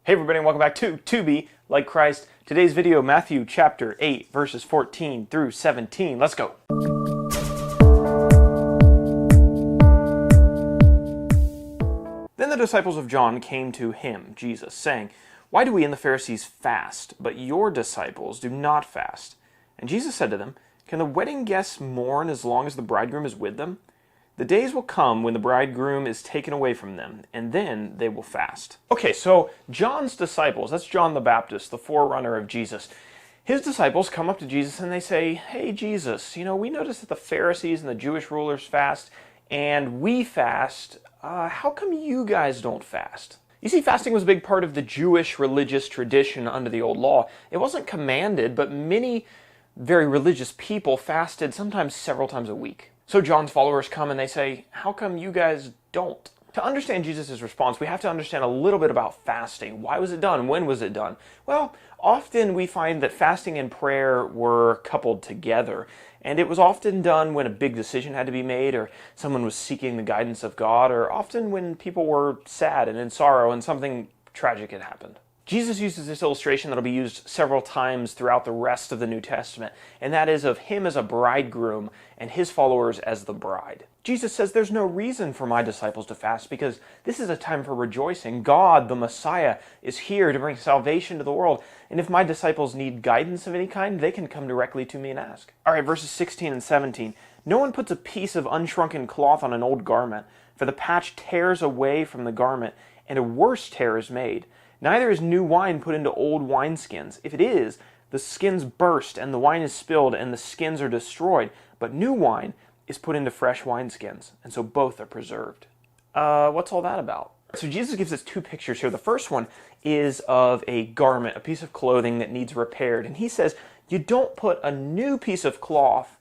Hey everybody, and welcome back to 2BeLikeChrist. Today's video, Matthew chapter 8, verses 14 through 17. Let's go. Then the disciples of John came to him, Jesus, saying, "Why do we and the Pharisees fast, but your disciples do not fast?" And Jesus said to them, "Can the wedding guests mourn as long as the bridegroom is with them? The days will come when the bridegroom is taken away from them, and then they will fast." Okay, so John's disciples, that's John the Baptist, the forerunner of Jesus. His disciples come up to Jesus and they say, "Hey Jesus, we noticed that the Pharisees and the Jewish rulers fast, and we fast. How come you guys don't fast?" You see, fasting was a big part of the Jewish religious tradition under the old law. It wasn't commanded, but many very religious people fasted sometimes several times a week. So John's followers come and they say, "How come you guys don't?" To understand Jesus' response, we have to understand a little bit about fasting. Why was it done? When was it done? Well, often we find that fasting and prayer were coupled together. And it was often done when a big decision had to be made, or someone was seeking the guidance of God, or often when people were sad and in sorrow and something tragic had happened. Jesus uses this illustration that will be used several times throughout the rest of the New Testament, and that is of him as a bridegroom and his followers as the bride. Jesus says there's no reason for my disciples to fast because this is a time for rejoicing. God, the Messiah, is here to bring salvation to the world, and if my disciples need guidance of any kind, they can come directly to me and ask. All right, verses 16 and 17. "No one puts a piece of unshrunken cloth on an old garment, for the patch tears away from the garment, and a worse tear is made. Neither is new wine put into old wineskins. If it is, the skins burst, and the wine is spilled, and the skins are destroyed. But new wine is put into fresh wineskins, and so both are preserved." What's all that about? So Jesus gives us two pictures here. The first one is of a garment, a piece of clothing that needs repaired. And he says, you don't put a new piece of cloth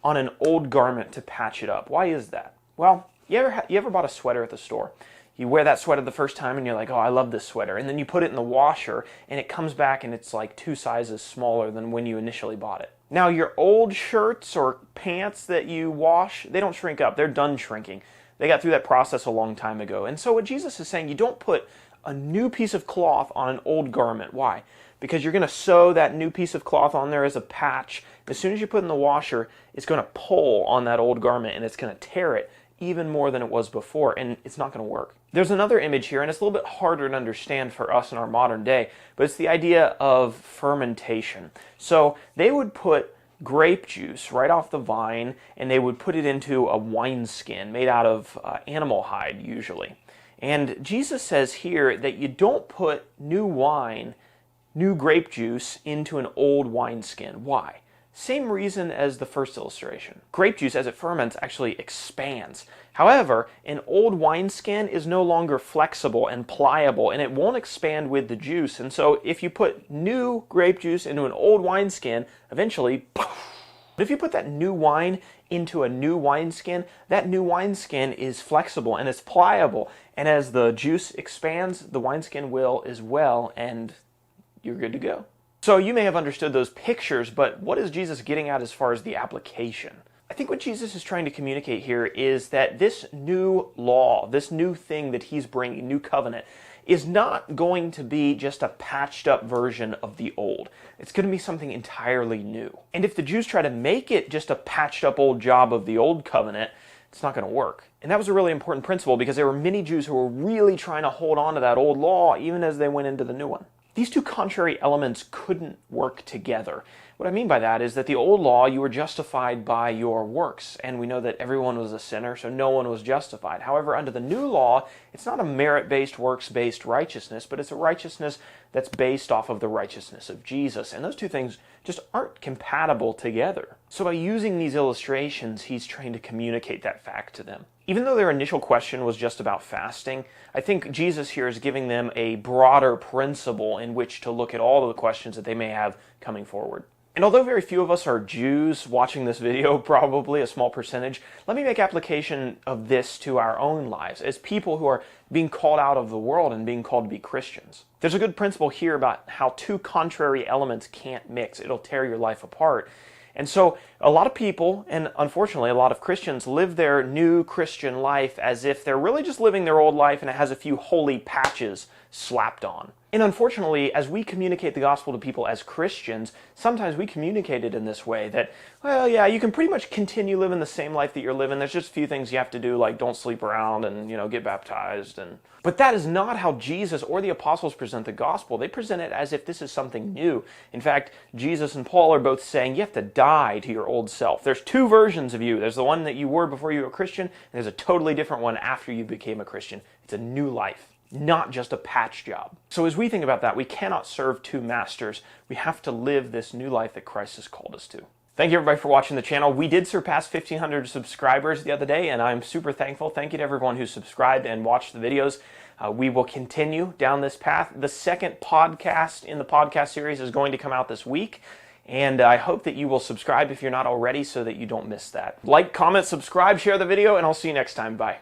on an old garment to patch it up. Why is that? Well, you ever bought a sweater at the store? You wear that sweater the first time and you're like, "Oh, I love this sweater." And then you put it in the washer and it comes back and it's like 2 sizes smaller than when you initially bought it. Now, your old shirts or pants that you wash, they don't shrink up. They're done shrinking. They got through that process a long time ago. And so what Jesus is saying, you don't put a new piece of cloth on an old garment. Why? Because you're going to sew that new piece of cloth on there as a patch. As soon as you put it in the washer, it's going to pull on that old garment and it's going to tear it even more than it was before, and it's not going to work. There's another image here, and it's a little bit harder to understand for us in our modern day, but it's the idea of fermentation. So they would put grape juice right off the vine, and they would put it into a wineskin made out of animal hide, usually. And Jesus says here that you don't put new wine, new grape juice, into an old wineskin. Why? Same reason as the first illustration. Grape juice, as it ferments, actually expands. However, an old wineskin is no longer flexible and pliable, and it won't expand with the juice. And so if you put new grape juice into an old wineskin, eventually, poof. But if you put that new wine into a new wineskin, that new wineskin is flexible and it's pliable. And as the juice expands, the wineskin will as well, and you're good to go. So you may have understood those pictures, but what is Jesus getting at as far as the application? I think what Jesus is trying to communicate here is that this new law, this new thing that he's bringing, new covenant, is not going to be just a patched up version of the old. It's going to be something entirely new. And if the Jews try to make it just a patched up old job of the old covenant, it's not going to work. And that was a really important principle because there were many Jews who were really trying to hold on to that old law even as they went into the new one. These two contrary elements couldn't work together. What I mean by that is that the old law, you were justified by your works, and we know that everyone was a sinner, so no one was justified. However, under the new law, it's not a merit-based, works-based righteousness, but it's a righteousness that's based off of the righteousness of Jesus, and those two things just aren't compatible together. So by using these illustrations, he's trying to communicate that fact to them. Even though their initial question was just about fasting, I think Jesus here is giving them a broader principle in which to look at all of the questions that they may have coming forward. And although very few of us are Jews watching this video, probably a small percentage, let me make application of this to our own lives as people who are being called out of the world and being called to be Christians. There's a good principle here about how two contrary elements can't mix. It'll tear your life apart. And so a lot of people, and unfortunately a lot of Christians, live their new Christian life as if they're really just living their old life and it has a few holy patches slapped on. And unfortunately, as we communicate the gospel to people as Christians, sometimes we communicate it in this way that, well, yeah, you can pretty much continue living the same life that you're living. There's just a few things you have to do, like don't sleep around and, get baptized. But that is not how Jesus or the apostles present the gospel. They present it as if this is something new. In fact, Jesus and Paul are both saying you have to die to your old self. There's two versions of you. There's the one that you were before you were a Christian, and there's a totally different one after you became a Christian. It's a new life, not just a patch job. So as we think about that, we cannot serve two masters. We have to live this new life that Christ has called us to. Thank you everybody for watching the channel. We did surpass 1,500 subscribers the other day, and I'm super thankful. Thank you to everyone who subscribed and watched the videos. We will continue down this path. The second podcast in the podcast series is going to come out this week, and I hope that you will subscribe if you're not already so that you don't miss that. Like, comment, subscribe, share the video, and I'll see you next time. Bye.